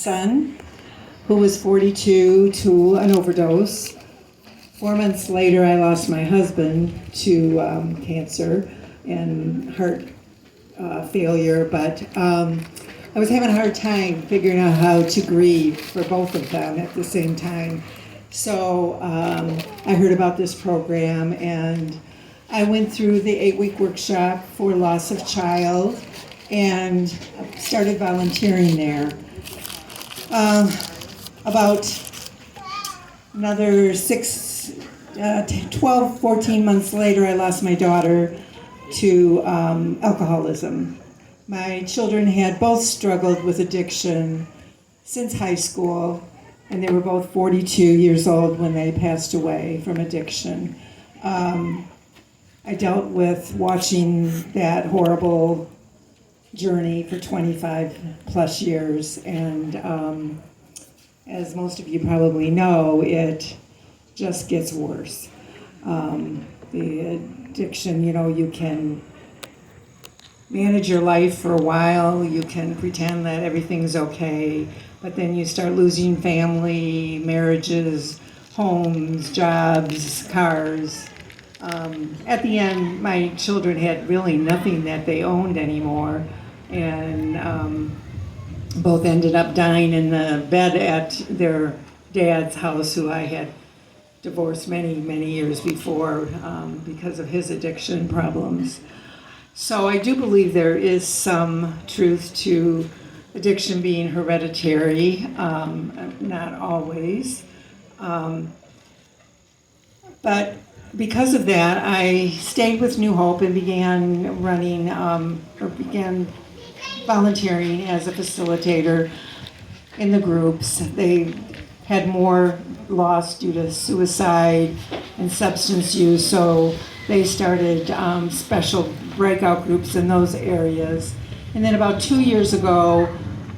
son, who was 42, to an overdose. 4 months later, I lost my husband to cancer and heart failure, but I was having a hard time figuring out how to grieve for both of them at the same time. So I heard about this program, and I went through the 8-week workshop for loss of child and started volunteering there. About another 12, 14 months later, I lost my daughter to alcoholism. My children had both struggled with addiction since high school, and they were both 42 years old when they passed away from addiction. I dealt with watching that horrible journey for 25 plus years, and as most of you probably know, it just gets worse. The addiction, you can manage your life for a while, you can pretend that everything's okay, but then you start losing family, marriages, homes, jobs, cars. At the end, my children had really nothing that they owned anymore, and both ended up dying in the bed at their dad's house, who I had divorced many, many years before because of his addiction problems. So I do believe there is some truth to addiction being hereditary, not always. But because of that, I stayed with New Hope and began began volunteering as a facilitator in the groups. They had more loss due to suicide and substance use, so they started special breakout groups in those areas. And then about 2 years ago,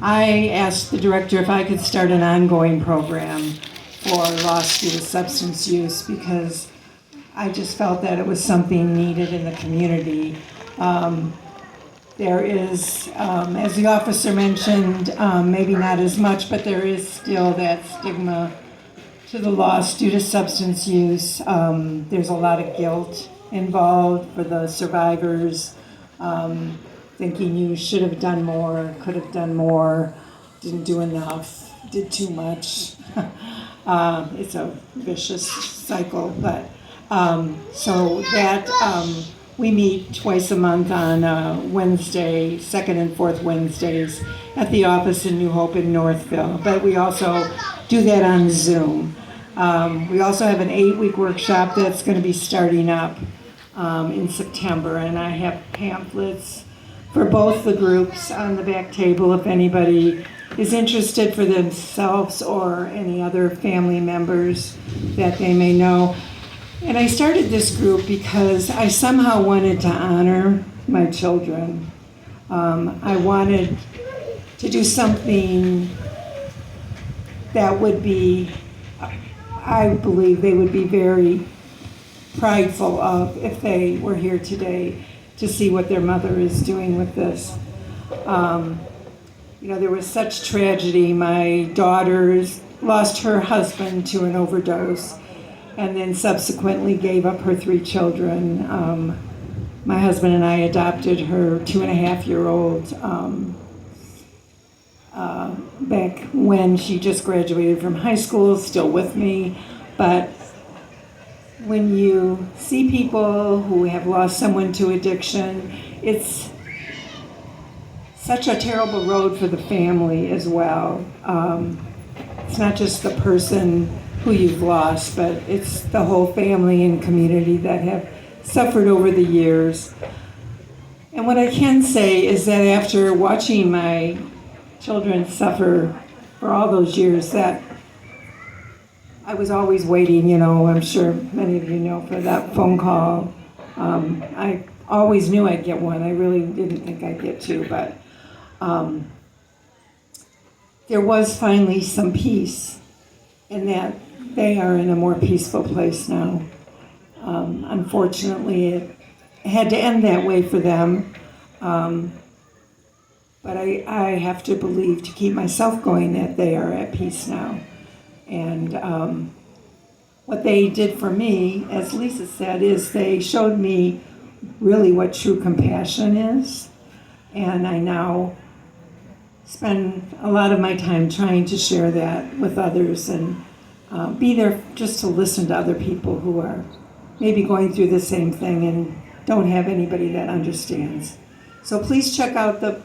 I asked the director if I could start an ongoing program for loss due to substance use, because I just felt that it was something needed in the community. There is, as the officer mentioned, maybe not as much, but there is still that stigma to the loss due to substance use. There's a lot of guilt involved for the survivors, thinking you should have done more, could have done more, didn't do enough, did too much. It's a vicious cycle, but so that we meet twice a month on Wednesday, second and fourth Wednesdays at the office in New Hope in Northville, but we also do that on Zoom. We also have an 8-week workshop that's going to be starting up in September, and I have pamphlets for both the groups on the back table if anybody is interested, for themselves or any other family members that they may know. And I started this group because I somehow wanted to honor my children. I wanted to do something that would be, I believe they would be very prideful of if they were here today to see what their mother is doing with this. There was such tragedy. My daughter lost her husband to an overdose, and then subsequently gave up her 3 children. My husband and I adopted her 2.5-year-old back when she just graduated from high school, still with me. But when you see people who have lost someone to addiction, it's such a terrible road for the family as well. It's not just the person who you've lost, but it's the whole family and community that have suffered over the years. And what I can say is that after watching my children suffer for all those years, that I was always waiting, I'm sure many of you know, for that phone call. I always knew I'd get one. I really didn't think I'd get 2, but there was finally some peace in that they are in a more peaceful place now. Unfortunately, it had to end that way for them. But I have to believe, to keep myself going, that they are at peace now. And what they did for me, as Lisa said, is they showed me really what true compassion is. And I now spend a lot of my time trying to share that with others and be there just to listen to other people who are maybe going through the same thing and don't have anybody that understands. So please check out the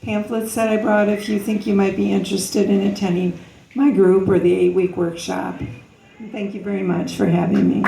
pamphlets that I brought if you think you might be interested in attending my group or the 8-week workshop. Thank you very much for having me.